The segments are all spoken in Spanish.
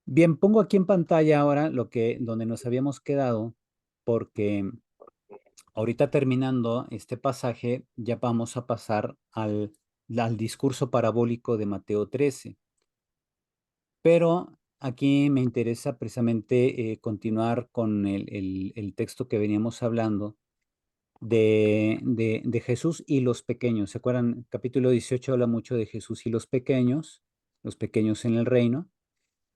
Bien, pongo aquí en pantalla ahora donde nos habíamos quedado, porque ahorita terminando este pasaje, ya vamos a pasar al discurso parabólico de Mateo 13. Pero aquí me interesa precisamente continuar con el texto que veníamos hablando de Jesús y los pequeños. ¿Se acuerdan? Capítulo 18 habla mucho de Jesús y los pequeños en el reino.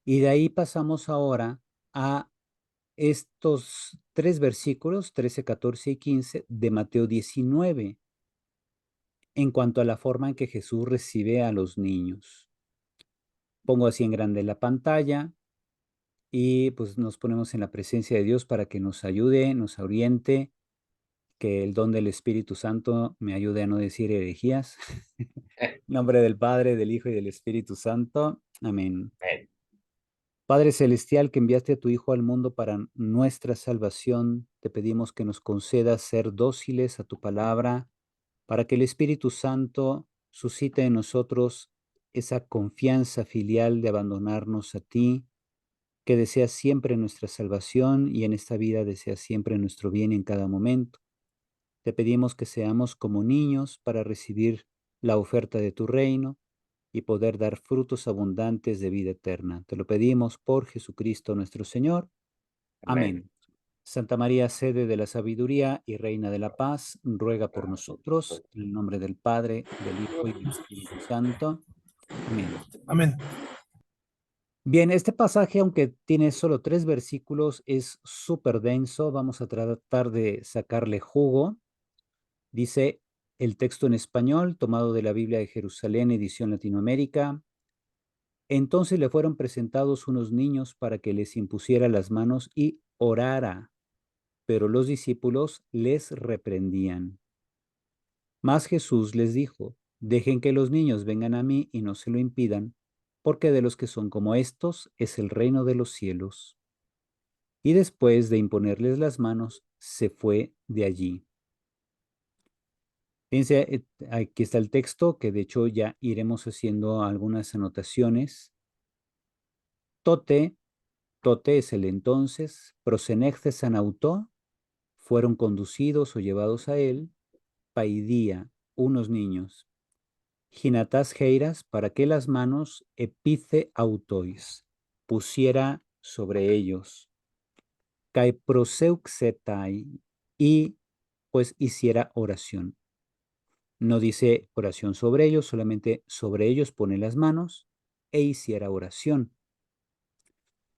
Y de ahí pasamos ahora a estos tres versículos, 13, 14 y 15 de Mateo 19, en cuanto a la forma en que Jesús recibe a los niños. Pongo así en grande la pantalla y pues nos ponemos en la presencia de Dios para que nos ayude, nos oriente, que el don del Espíritu Santo me ayude a no decir herejías. En nombre del Padre, del Hijo y del Espíritu Santo. Amén. Amén. Padre Celestial, que enviaste a tu Hijo al mundo para nuestra salvación, te pedimos que nos concedas ser dóciles a tu palabra, para que el Espíritu Santo suscite en nosotros esa confianza filial de abandonarnos a ti, que deseas siempre nuestra salvación y en esta vida deseas siempre nuestro bien en cada momento. Te pedimos que seamos como niños para recibir la oferta de tu reino y poder dar frutos abundantes de vida eterna. Te lo pedimos por Jesucristo nuestro Señor. Amén. Amén. Santa María, sede de la sabiduría y reina de la paz, ruega por nosotros, en el nombre del Padre, del Hijo y del Espíritu Santo. Amén. Amén. Bien, este pasaje, aunque tiene solo 3 versículos, es súper denso. Vamos a tratar de sacarle jugo. Dice el texto en español, tomado de la Biblia de Jerusalén, edición Latinoamérica. Entonces le fueron presentados unos niños para que les impusiera las manos y orara, pero los discípulos les reprendían. Mas Jesús les dijo, dejen que los niños vengan a mí y no se lo impidan, porque de los que son como estos es el reino de los cielos. Y después de imponerles las manos, se fue de allí. Fíjense, aquí está el texto, que de hecho ya iremos haciendo algunas anotaciones. Tote, tote es el entonces, prosenectes anautó, fueron conducidos o llevados a él, paidía, unos niños. Ginatas heiras, para que las manos epice autois, pusiera sobre ellos. Kai proseuxetai, y pues hiciera oración. No dice oración sobre ellos, solamente sobre ellos pone las manos e hiciera oración.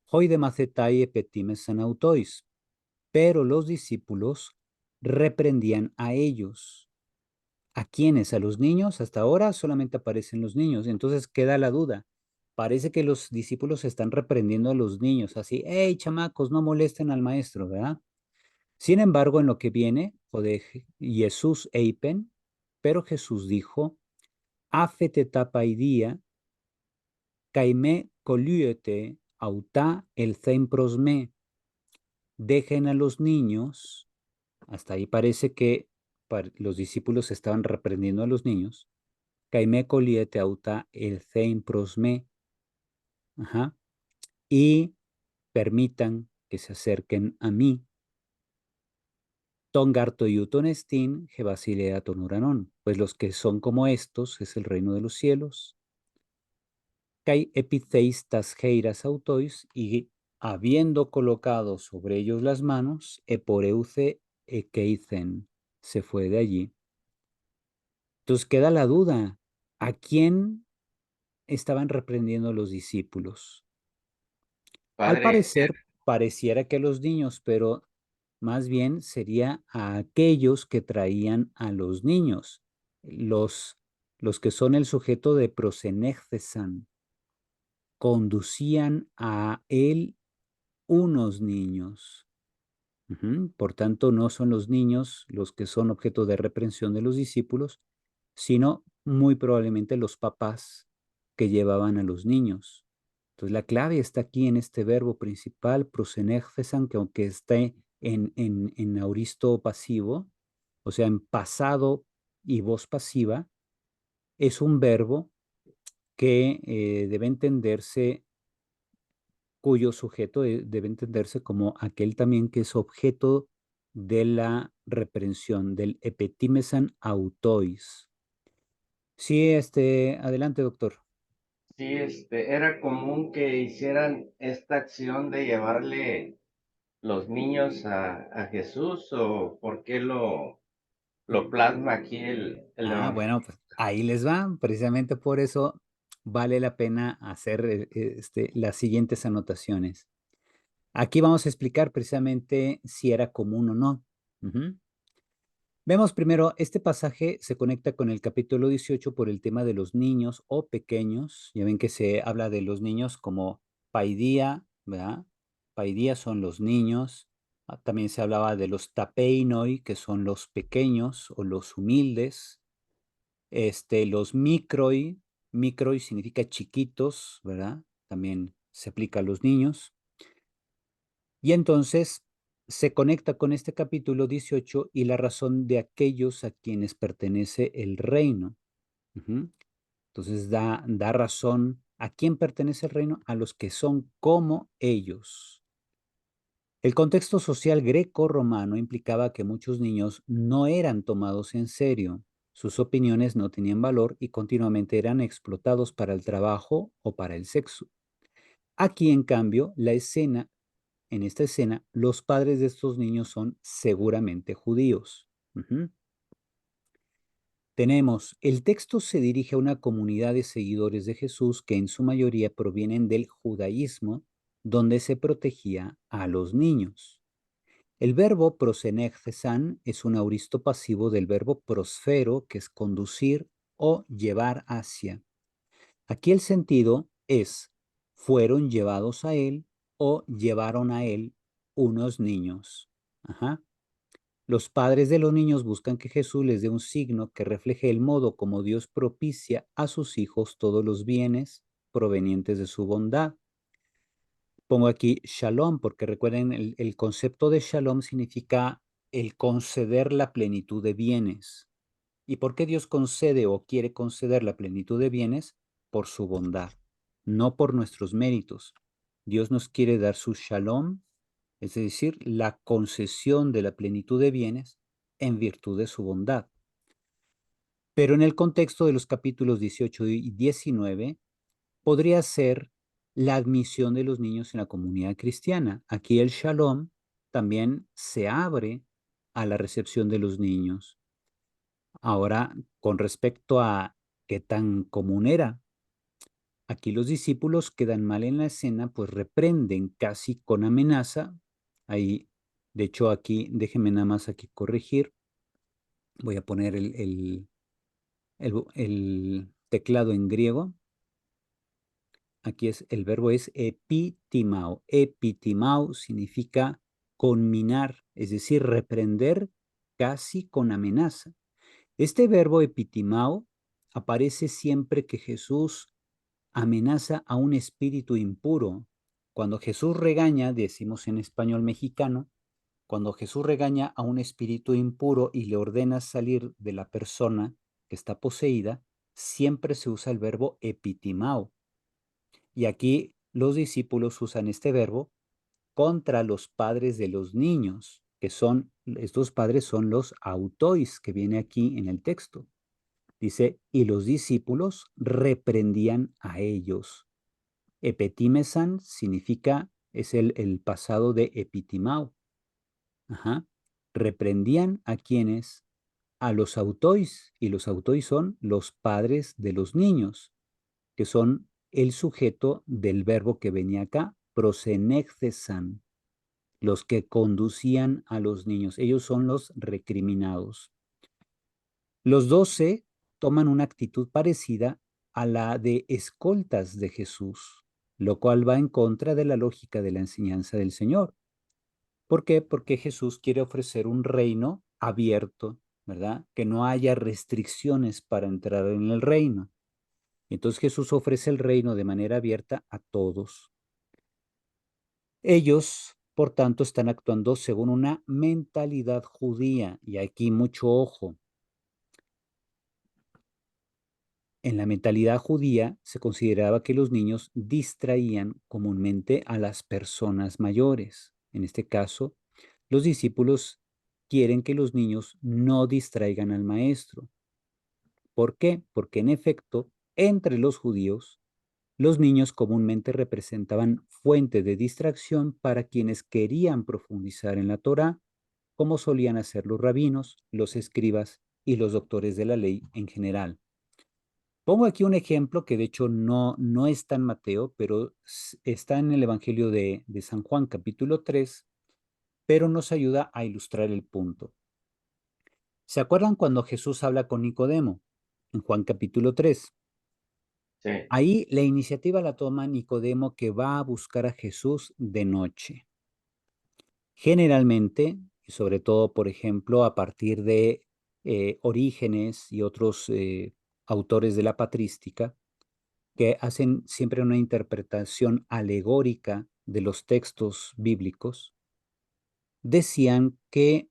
Hoi de macetai epetimes sanautois, pero los discípulos reprendían a ellos. ¿A quiénes? ¿A los niños? Hasta ahora solamente aparecen los niños, entonces queda la duda. Parece que los discípulos están reprendiendo a los niños, así, hey, chamacos, no molesten al maestro, ¿verdad? Sin embargo, en lo que viene, o de Jesús eipen, pero Jesús dijo, afete tapaidía, caime coliete, auta el prosme, dejen a los niños, hasta ahí parece que los discípulos estaban reprendiendo a los niños, caime coliete auta el prosme, ajá, y permitan que se acerquen a mí. Tongarto y utonestin, Gebasilea tonuranon, pues los que son como estos es el reino de los cielos. Kai epitheistas heiras autois, y habiendo colocado sobre ellos las manos, eporeuce ekeicen, se fue de allí. Entonces queda la duda, ¿a quién estaban reprendiendo los discípulos? Al Padre, parecer, pareciera que a los niños, pero más bien sería a aquellos que traían a los niños, los, los que son el sujeto de prosenectesan, conducían a él unos niños. Por tanto, no son los niños los que son objeto de reprensión de los discípulos, sino muy probablemente los papás que llevaban a los niños. Entonces, la clave está aquí en este verbo principal, prosenectesan, que aunque esté en auristo pasivo, o sea, en pasado y voz pasiva, es un verbo que debe entenderse cuyo sujeto debe entenderse como aquel también que es objeto de la reprensión, del epetimesan autois. Sí, adelante, doctor. Sí, era común que hicieran esta acción de llevarle los niños a Jesús, o por qué lo plasma aquí el Bueno, Evangelio. pues ahí les va. Precisamente por eso vale la pena hacer las siguientes anotaciones. Aquí vamos a explicar precisamente si era común o no. Ujú. Vemos primero, este pasaje se conecta con el capítulo 18 por el tema de los niños o pequeños. Ya ven que se habla de los niños como paidía, ¿verdad? Paidía son los niños. También se hablaba de los tapeinoi, que son los pequeños o los humildes. Los microi significa chiquitos, ¿verdad? También se aplica a los niños. Y entonces se conecta con este capítulo 18 y la razón de aquellos a quienes pertenece el reino. Ujú. Entonces da razón a quién pertenece el reino, a los que son como ellos. El contexto social greco-romano implicaba que muchos niños no eran tomados en serio, sus opiniones no tenían valor y continuamente eran explotados para el trabajo o para el sexo. Aquí, en cambio, en esta escena, los padres de estos niños son seguramente judíos. Ujú. Tenemos, el texto se dirige a una comunidad de seguidores de Jesús que en su mayoría provienen del judaísmo, donde se protegía a los niños. El verbo prosenectesan es un auristo pasivo del verbo prosfero, que es conducir o llevar hacia. Aquí el sentido es, fueron llevados a él o llevaron a él unos niños. Ajá. Los padres de los niños buscan que Jesús les dé un signo que refleje el modo como Dios propicia a sus hijos todos los bienes provenientes de su bondad. Pongo aquí shalom porque recuerden, el concepto de shalom significa el conceder la plenitud de bienes. ¿Y por qué Dios concede o quiere conceder la plenitud de bienes? Por su bondad, no por nuestros méritos. Dios nos quiere dar su shalom, es decir, la concesión de la plenitud de bienes en virtud de su bondad. Pero en el contexto de los capítulos 18 y 19, podría ser la admisión de los niños en la comunidad cristiana. Aquí el shalom también se abre a la recepción de los niños. Ahora, con respecto a qué tan común era, aquí los discípulos quedan mal en la escena, pues reprenden casi con amenaza. Ahí, de hecho, aquí, déjenme nada más aquí corregir. Voy a poner el teclado en griego. Aquí el verbo es epitimao. Epitimao significa conminar, es decir, reprender casi con amenaza. Este verbo epitimao aparece siempre que Jesús amenaza a un espíritu impuro. Cuando Jesús regaña, decimos en español mexicano, cuando Jesús regaña a un espíritu impuro y le ordena salir de la persona que está poseída, siempre se usa el verbo epitimao. Y aquí los discípulos usan este verbo contra los padres de los niños, que son, estos padres son los autois que viene aquí en el texto. Dice, y los discípulos reprendían a ellos. Epetimesan significa, es el pasado de epitimao. Ajá. Reprendían a quienes, a los autois, y los autois son los padres de los niños, que son el sujeto del verbo que venía acá, prosenectesan, los que conducían a los niños. Ellos son los recriminados. Los 12 toman una actitud parecida a la de escoltas de Jesús, lo cual va en contra de la lógica de la enseñanza del Señor. ¿Por qué? Porque Jesús quiere ofrecer un reino abierto, ¿verdad? Que no haya restricciones para entrar en el reino. Entonces Jesús ofrece el reino de manera abierta a todos. Ellos, por tanto, están actuando según una mentalidad judía, y aquí mucho ojo. En la mentalidad judía se consideraba que los niños distraían comúnmente a las personas mayores. En este caso, los discípulos quieren que los niños no distraigan al maestro. ¿Por qué? Porque en efecto, entre los judíos, los niños comúnmente representaban fuente de distracción para quienes querían profundizar en la Torá, como solían hacer los rabinos, los escribas y los doctores de la ley en general. Pongo aquí un ejemplo que de hecho no está en Mateo, pero está en el Evangelio de San Juan, capítulo 3, pero nos ayuda a ilustrar el punto. ¿Se acuerdan cuando Jesús habla con Nicodemo en Juan capítulo 3? Sí, Ahí la iniciativa la toma Nicodemo, que va a buscar a Jesús de noche. Generalmente, y sobre todo, por ejemplo, a partir de Orígenes y otros autores de la patrística, que hacen siempre una interpretación alegórica de los textos bíblicos, decían que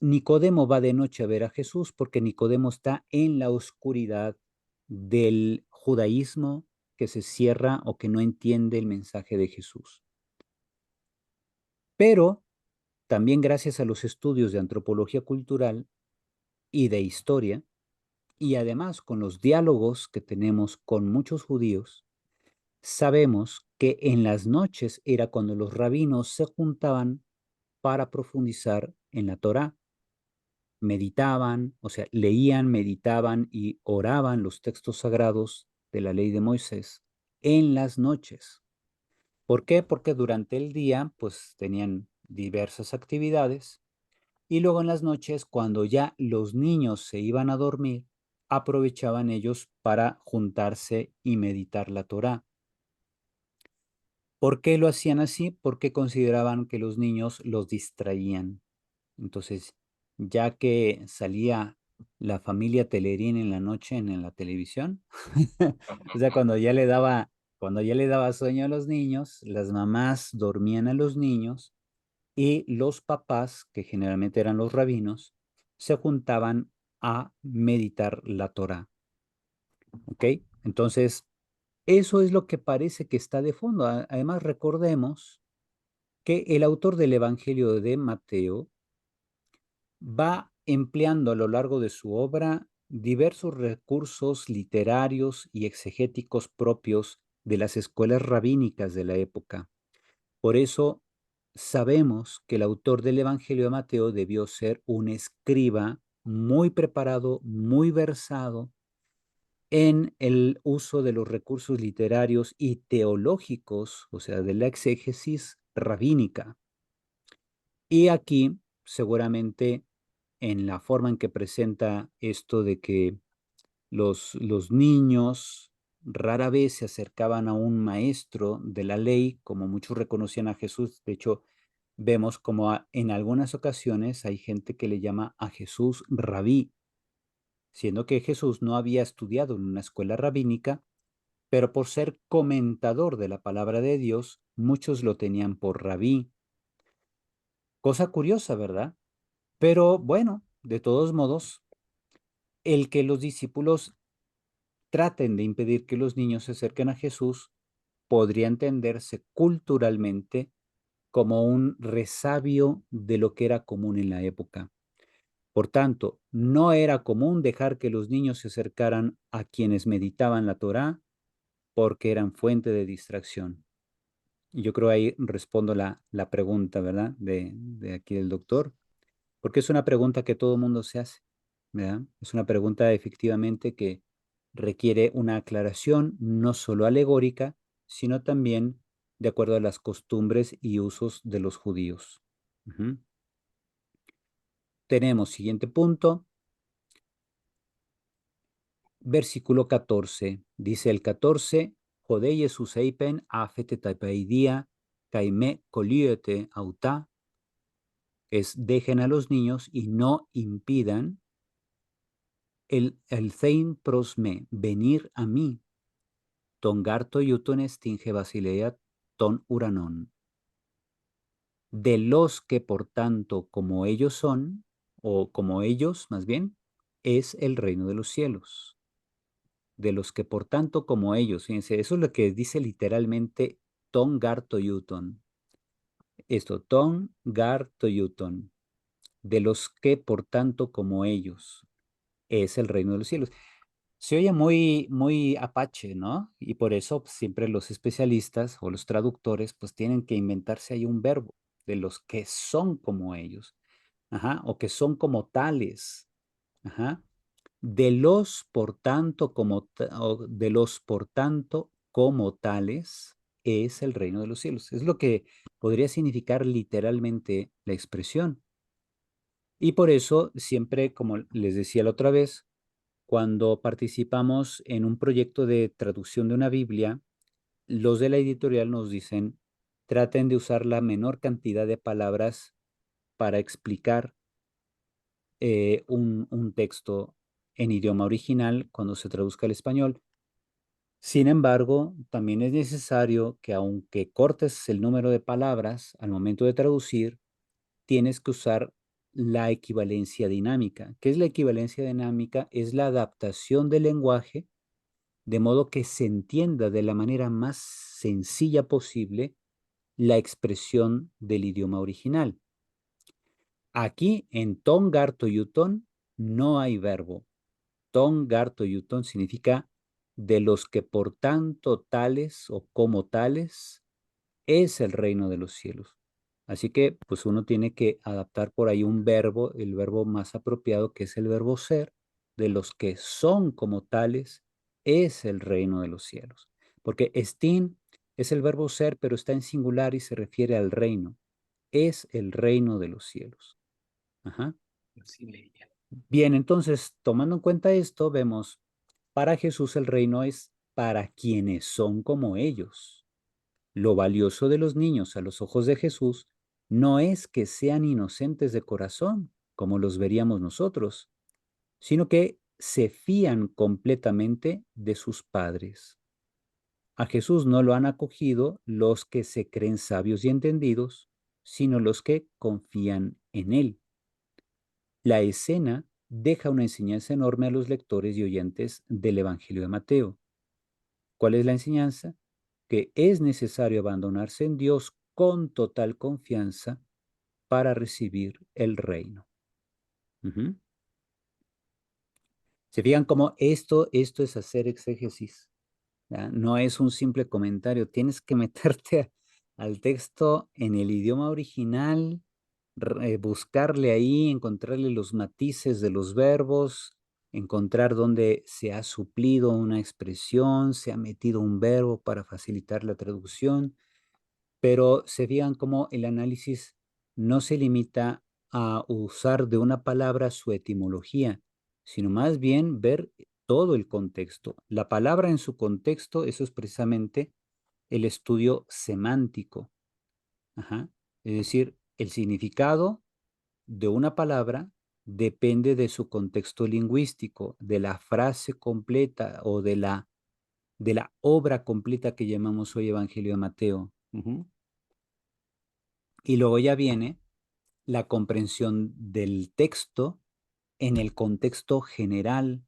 Nicodemo va de noche a ver a Jesús porque Nicodemo está en la oscuridad del judaísmo, que se cierra o que no entiende el mensaje de Jesús. Pero también gracias a los estudios de antropología cultural y de historia, y además con los diálogos que tenemos con muchos judíos, sabemos que en las noches era cuando los rabinos se juntaban para profundizar en la Torá. Meditaban, o sea, leían, meditaban y oraban los textos sagrados de la ley de Moisés en las noches. ¿Por qué? Porque durante el día, pues tenían diversas actividades y luego en las noches, cuando ya los niños se iban a dormir, aprovechaban ellos para juntarse y meditar la Torá. ¿Por qué lo hacían así? Porque consideraban que los niños los distraían. Entonces, ya que salía la familia Telerín en la noche en la televisión, o sea, cuando ya le daba sueño a los niños, las mamás dormían a los niños y los papás, que generalmente eran los rabinos, se juntaban a meditar la Torá. ¿Ok? Entonces, eso es lo que parece que está de fondo. Además, recordemos que el autor del Evangelio de Mateo va empleando a lo largo de su obra diversos recursos literarios y exegéticos propios de las escuelas rabínicas de la época. Por eso sabemos que el autor del Evangelio de Mateo debió ser un escriba muy preparado, muy versado en el uso de los recursos literarios y teológicos, o sea, de la exégesis rabínica. Y aquí, seguramente, en la forma en que presenta esto de que los niños rara vez se acercaban a un maestro de la ley, como muchos reconocían a Jesús. De hecho, vemos como en algunas ocasiones hay gente que le llama a Jesús rabí, siendo que Jesús no había estudiado en una escuela rabínica, pero por ser comentador de la palabra de Dios, muchos lo tenían por rabí. Cosa curiosa, ¿verdad? Pero bueno, de todos modos, el que los discípulos traten de impedir que los niños se acerquen a Jesús podría entenderse culturalmente como un resabio de lo que era común en la época. Por tanto, no era común dejar que los niños se acercaran a quienes meditaban la Torá porque eran fuente de distracción. Y yo creo ahí respondo la pregunta, ¿verdad? De aquí del doctor, porque es una pregunta que todo mundo se hace, ¿verdad? Es una pregunta efectivamente que requiere una aclaración no solo alegórica, sino también de acuerdo a las costumbres y usos de los judíos. Ujú. Tenemos siguiente punto, versículo 14. Dice el 14, Jodei Jesús eipen afete tapeidia, caime coliete auta, es dejen a los niños y no impidan el thein prosme, venir a mí, tongarto yuton estinge basileia ton uranon. De los que por tanto como ellos son, o como ellos más bien, es el reino de los cielos. de los que por tanto como ellos, fíjense, eso es lo que dice literalmente ton gar toyuton. Esto, ton gar toyuton, de los que por tanto como ellos, es el reino de los cielos. Se oye muy, muy apache, ¿no? Y por eso pues, siempre los especialistas o los traductores pues tienen que inventarse ahí un verbo de los que son como ellos, ajá, o que son como tales, ajá, de los por tanto como, o de los por tanto como tales es el reino de los cielos. Es lo que podría significar literalmente la expresión. Y por eso siempre, como les decía la otra vez, cuando participamos en un proyecto de traducción de una Biblia, los de la editorial nos dicen, traten de usar la menor cantidad de palabras para explicar un texto en idioma original cuando se traduzca al español. Sin embargo, también es necesario que aunque cortes el número de palabras al momento de traducir, tienes que usar la equivalencia dinámica. ¿Qué es la equivalencia dinámica? Es la adaptación del lenguaje de modo que se entienda de la manera más sencilla posible la expresión del idioma original. Aquí en Tongar Toyutón no hay verbo. Tongar Toyutón significa de los que por tanto tales o como tales es el reino de los cielos. Así que pues uno tiene que adaptar por ahí un verbo, el verbo más apropiado que es el verbo ser, de los que son como tales, es el reino de los cielos. Porque estin es el verbo ser, pero está en singular y se refiere al reino. Es el reino de los cielos. Ajá. Bien, entonces, tomando en cuenta esto, vemos, para Jesús el reino es para quienes son como ellos. Lo valioso de los niños a los ojos de Jesús no es que sean inocentes de corazón, como los veríamos nosotros, sino que se fían completamente de sus padres. A Jesús no lo han acogido los que se creen sabios y entendidos, sino los que confían en Él. La escena deja una enseñanza enorme a los lectores y oyentes del Evangelio de Mateo. ¿Cuál es la enseñanza? Que es necesario abandonarse en Dios con total confianza para recibir el reino. Ujú. Se fijan cómo esto es hacer exégesis. ¿Ya? No es un simple comentario, tienes que meterte al texto en el idioma original, buscarle ahí, encontrarle los matices de los verbos, encontrar dónde se ha suplido una expresión, se ha metido un verbo para facilitar la traducción, pero se fijan cómo el análisis no se limita a usar de una palabra su etimología, sino más bien ver todo el contexto. La palabra en su contexto, eso es precisamente el estudio semántico. Ajá. Es decir, el significado de una palabra depende de su contexto lingüístico, de la frase completa o de la obra completa que llamamos hoy Evangelio de Mateo. Ujú. Y luego ya viene la comprensión del texto en el contexto general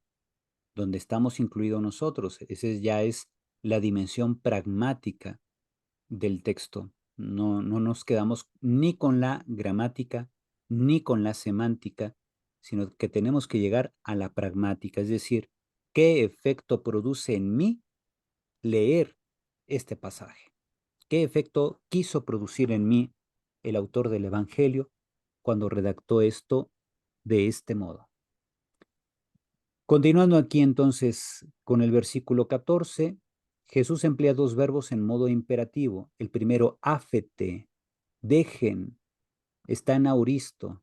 donde estamos incluidos nosotros. Ese ya es la dimensión pragmática del texto. No nos quedamos ni con la gramática ni con la semántica, sino que tenemos que llegar a la pragmática, es decir, ¿qué efecto produce en mí leer este pasaje? ¿Qué efecto quiso producir en mí el autor del Evangelio cuando redactó esto de este modo? Continuando aquí entonces con el versículo 14, Jesús emplea dos verbos en modo imperativo. El primero, áfete, dejen, está en auristo.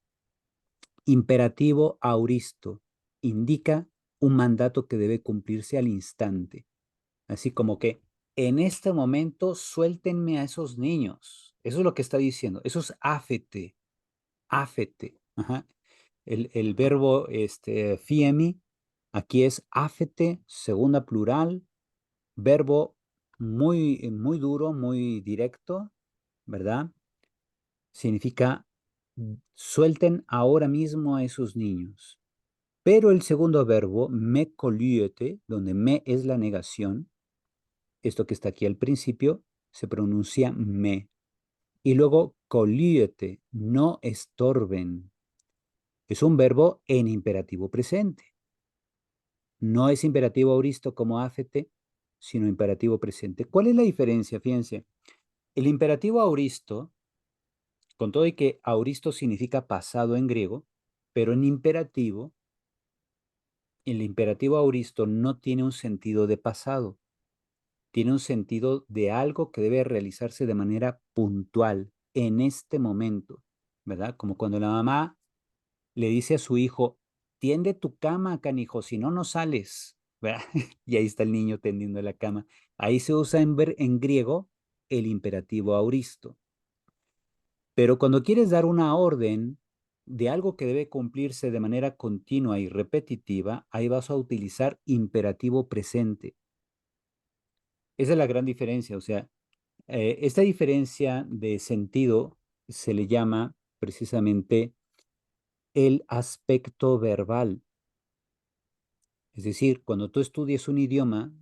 Imperativo auristo, indica un mandato que debe cumplirse al instante. Así como que en este momento suéltenme a esos niños. Eso es lo que está diciendo. Eso es áfete, áfete. Ajá. El verbo fiemi aquí es áfete, segunda plural, verbo muy, muy duro, muy directo, ¿verdad? Significa suelten ahora mismo a esos niños. Pero el segundo verbo, me coliete, donde me es la negación, esto que está aquí al principio, se pronuncia me. Y luego coliete, no estorben. Es un verbo en imperativo presente. No es imperativo auristo como áfete, sino imperativo presente. ¿Cuál es la diferencia? Fíjense, el imperativo auristo, con todo y que auristo significa pasado en griego, pero en imperativo, el imperativo auristo no tiene un sentido de pasado, tiene un sentido de algo que debe realizarse de manera puntual, en este momento, ¿verdad? Como cuando la mamá le dice a su hijo, tiende tu cama, canijo, si no, no sales, ¿verdad? Y ahí está el niño tendiendo la cama. Ahí se usa en griego el imperativo auristo. Pero cuando quieres dar una orden de algo que debe cumplirse de manera continua y repetitiva, ahí vas a utilizar imperativo presente. Esa es la gran diferencia. O sea, esta diferencia de sentido se le llama precisamente el aspecto verbal. Es decir, cuando tú estudias un idioma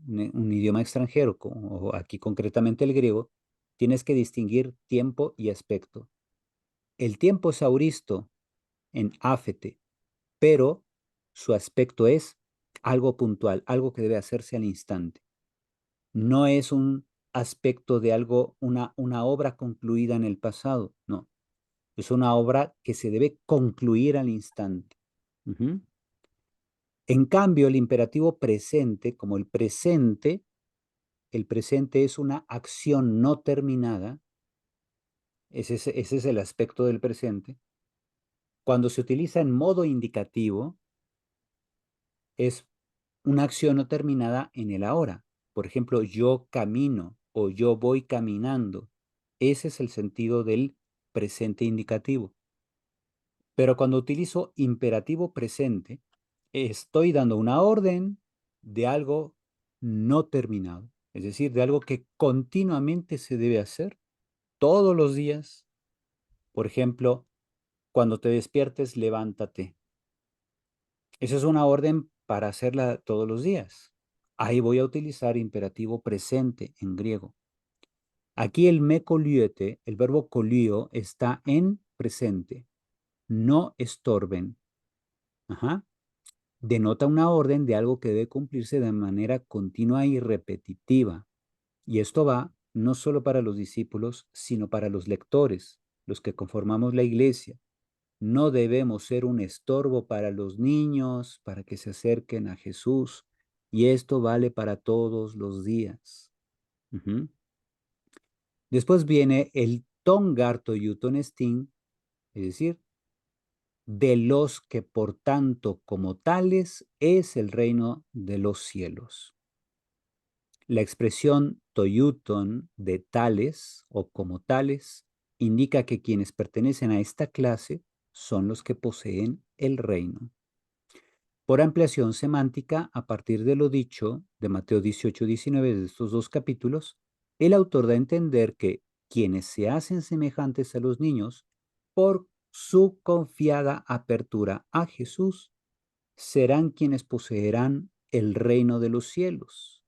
extranjero, o aquí concretamente el griego, tienes que distinguir tiempo y aspecto. El tiempo es auristo en áfete, pero su aspecto es algo puntual, algo que debe hacerse al instante. No es un aspecto de algo, una obra concluida en el pasado, no. Es una obra que se debe concluir al instante. Ujú. En cambio, el imperativo presente, como el presente es una acción no terminada, ese es el aspecto del presente. Cuando se utiliza en modo indicativo, es una acción no terminada en el ahora. Por ejemplo, yo camino o yo voy caminando. Ese es el sentido del presente indicativo. Pero cuando utilizo imperativo presente, estoy dando una orden de algo no terminado, es decir, de algo que continuamente se debe hacer todos los días. Por ejemplo, cuando te despiertes, levántate. Esa es una orden para hacerla todos los días. Ahí voy a utilizar imperativo presente en griego. Aquí el me coliete, el verbo colio, está en presente. No estorben. Ajá. Denota una orden de algo que debe cumplirse de manera continua y repetitiva. Y esto va no solo para los discípulos, sino para los lectores, los que conformamos la iglesia. No debemos ser un estorbo para los niños, para que se acerquen a Jesús. Y esto vale para todos los días. Ujú. Después viene el tongarto yutonestin, es decir, de los que por tanto como tales es el reino de los cielos. La expresión toyuton de tales o como tales indica que quienes pertenecen a esta clase son los que poseen el reino. Por ampliación semántica, a partir de lo dicho de Mateo 18-19 de estos dos capítulos, el autor da a entender que quienes se hacen semejantes a los niños por su confiada apertura a Jesús serán quienes poseerán el reino de los cielos.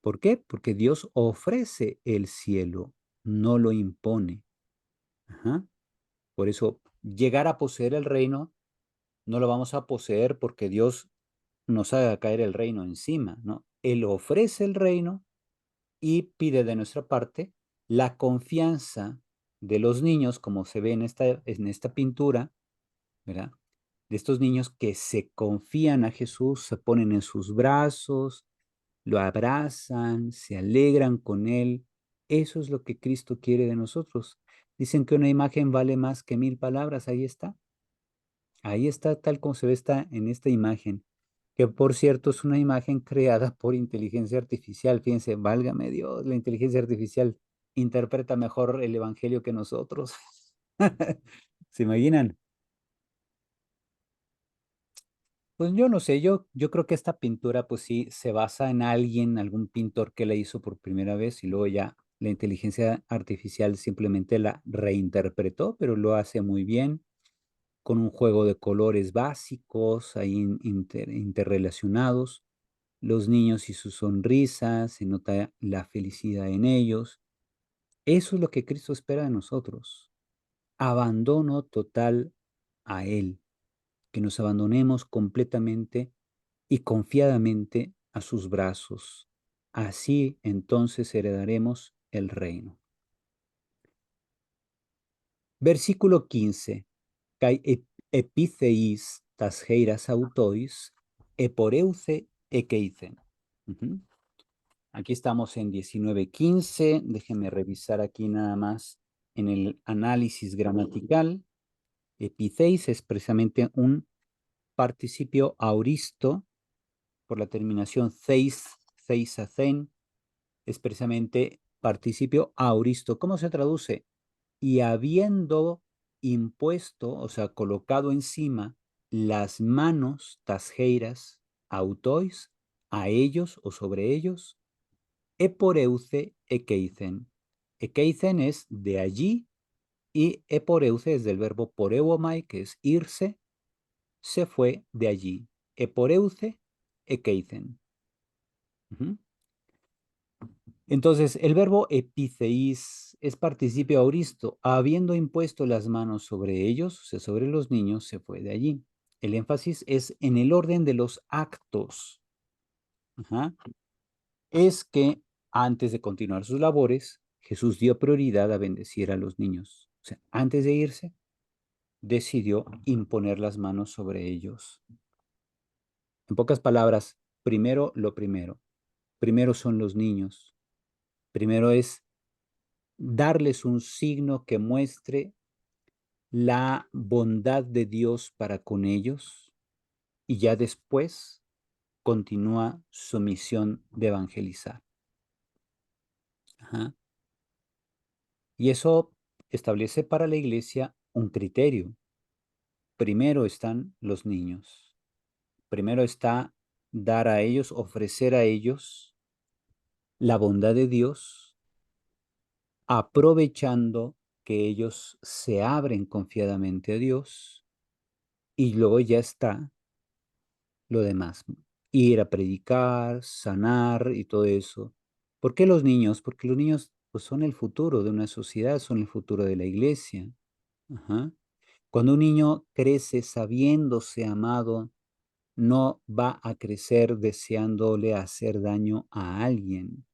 ¿Por qué? Porque Dios ofrece el cielo, no lo impone. Ajá. Por eso, llegar a poseer el reino no lo vamos a poseer porque Dios nos haga caer el reino encima, ¿no? Él ofrece el reino y pide de nuestra parte la confianza de los niños, como se ve en esta pintura, ¿verdad? De estos niños que se confían a Jesús, se ponen en sus brazos, lo abrazan, se alegran con él. Eso es lo que Cristo quiere de nosotros. Dicen que una imagen vale más que 1000 palabras. Ahí está. Ahí está tal como se ve en esta imagen, que por cierto es una imagen creada por inteligencia artificial. Fíjense, válgame Dios, la inteligencia artificial interpreta mejor el evangelio que nosotros. ¿Se imaginan? Pues yo no sé, yo creo que esta pintura pues sí se basa en alguien, algún pintor que la hizo por primera vez y luego ya la inteligencia artificial simplemente la reinterpretó, pero lo hace muy bien. con un juego de colores básicos ahí interrelacionados, los niños y sus sonrisas, se nota la felicidad en ellos. Eso es lo que Cristo espera de nosotros. Abandono total a Él, que nos abandonemos completamente y confiadamente a sus brazos. Así entonces heredaremos el reino. Versículo 15. Kai epitheis tas heiras autois, eporeuce ekeithen. Aquí estamos en 19:15. Déjenme revisar aquí nada más en el análisis gramatical. Epitheis es precisamente un participio auristo por la terminación theis, theisazen, es precisamente participio auristo. ¿Cómo se traduce? Y habiendo impuesto, o sea, colocado encima las manos tasjeiras, autois, a ellos o sobre ellos, eporeuce ekeithen. Ekeithen es de allí y eporeuce es del verbo poreuomai, que es irse, se fue de allí. Eporeuce ekeithen. Entonces, el verbo epitheis es participio auristo. Habiendo impuesto las manos sobre ellos, o sea, sobre los niños, se fue de allí. El énfasis es en el orden de los actos. Es que antes de continuar sus labores, Jesús dio prioridad a bendecir a los niños. O sea, antes de irse, decidió imponer las manos sobre ellos. En pocas palabras, primero lo primero. Primero son los niños. Primero es darles un signo que muestre la bondad de Dios para con ellos y ya después continúa su misión de evangelizar. Ajá. Y eso establece para la iglesia un criterio. Primero están los niños. Primero está dar a ellos, ofrecer a ellos la bondad de Dios, aprovechando que ellos se abren confiadamente a Dios, y luego ya está lo demás, ir a predicar, sanar y todo eso. ¿Por qué los niños? Porque los niños pues, son el futuro de una sociedad, son el futuro de la iglesia. Ajá. Cuando un niño crece sabiéndose amado, no va a crecer deseándole hacer daño a alguien.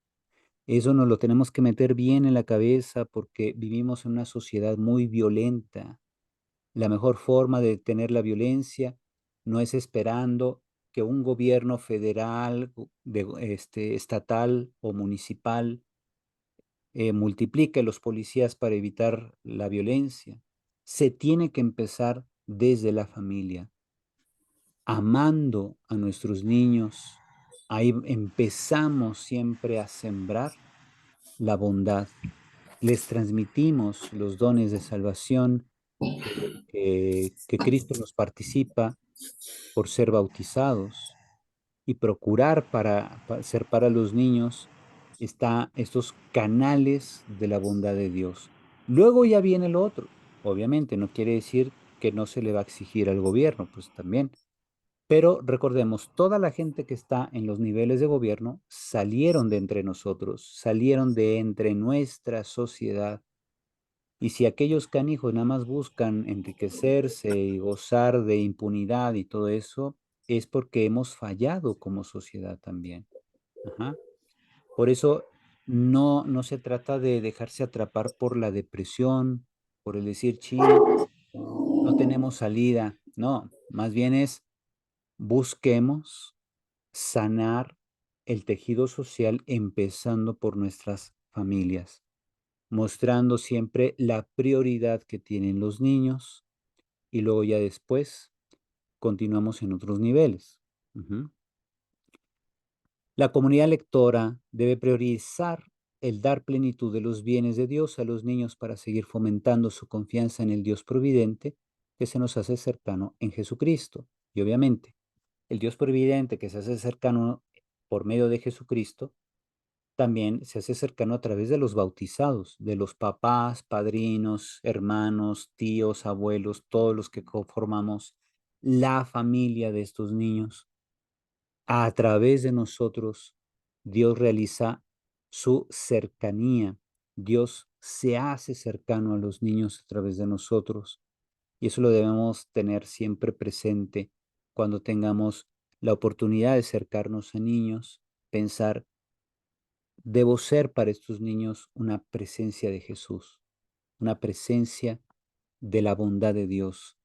Eso nos lo tenemos que meter bien en la cabeza porque vivimos en una sociedad muy violenta. La mejor forma de detener la violencia no es esperando que un gobierno federal, estatal o municipal multiplique los policías para evitar la violencia. Se tiene que empezar desde la familia, amando a nuestros niños. Ahí empezamos siempre a sembrar la bondad. Les transmitimos los dones de salvación que Cristo nos participa por ser bautizados y procurar para ser para los niños estos canales de la bondad de Dios. Luego ya viene lo otro. Obviamente no quiere decir que no se le va a exigir al gobierno, pues también. Pero recordemos, toda la gente que está en los niveles de gobierno salieron de entre nosotros, salieron de entre nuestra sociedad. Y si aquellos canijos nada más buscan enriquecerse y gozar de impunidad y todo eso, es porque hemos fallado como sociedad también. Ajá. Por eso no se trata de dejarse atrapar por la depresión, por el decir, chin, no tenemos salida. No, más bien es busquemos sanar el tejido social empezando por nuestras familias, mostrando siempre la prioridad que tienen los niños y luego ya después continuamos en otros niveles. La comunidad lectora debe priorizar el dar plenitud de los bienes de Dios a los niños para seguir fomentando su confianza en el Dios providente que se nos hace cercano en Jesucristo. Y obviamente, el Dios providente que se hace cercano por medio de Jesucristo también se hace cercano a través de los bautizados, de los papás, padrinos, hermanos, tíos, abuelos, todos los que conformamos la familia de estos niños. A través de nosotros, Dios realiza su cercanía. Dios se hace cercano a los niños a través de nosotros. Y eso lo debemos tener siempre presente cuando tengamos la oportunidad de acercarnos a niños, pensar, debo ser para estos niños una presencia de Jesús, una presencia de la bondad de Dios.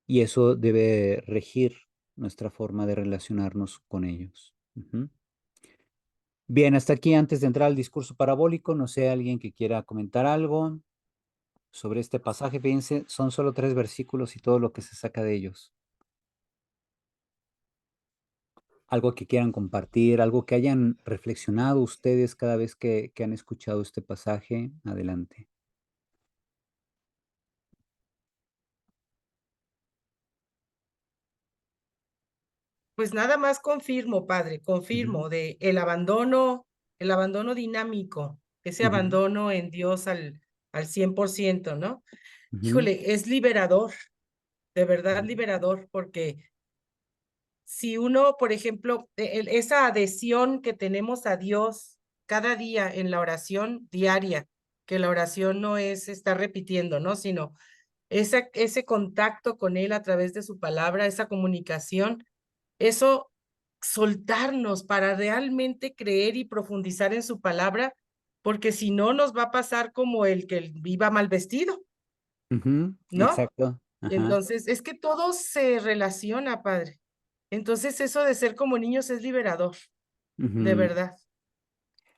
Y eso debe regir nuestra forma de relacionarnos con ellos. Ujú. Bien, hasta aquí antes de entrar al discurso parabólico, no sé, alguien que quiera comentar algo sobre este pasaje. Fíjense, son solo 3 versículos y todo lo que se saca de ellos. Algo que quieran compartir, algo que hayan reflexionado ustedes cada vez que han escuchado este pasaje. Adelante. Pues nada más confirmo, padre, Ujú, confirmo de el abandono dinámico, ese ujú, abandono en Dios al 100%, ¿no? ujú, Híjole, es liberador, de verdad liberador, porque si uno, por ejemplo, esa adhesión que tenemos a Dios cada día en la oración diaria, que la oración no es estar repitiendo, ¿no? Sino ese contacto con Él a través de su palabra, esa comunicación, eso soltarnos para realmente creer y profundizar en su palabra, porque si no nos va a pasar como el que iba mal vestido, ujú, ¿no? exacto. Ajá. Entonces, es que todo se relaciona, padre. Entonces, eso de ser como niños es liberador, de Ujú. verdad.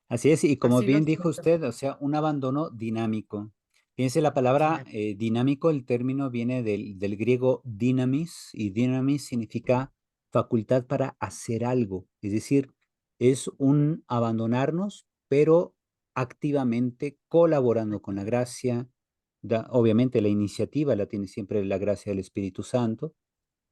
Así es, y como Así lo bien dijo siento. usted, o sea, un abandono dinámico. Fíjense la palabra Dinámico. dinámico, el término viene del griego dynamis, y dynamis significa facultad para hacer algo. Es decir, es un abandonarnos, pero activamente colaborando con la gracia. Obviamente la iniciativa la tiene siempre la gracia del Espíritu Santo,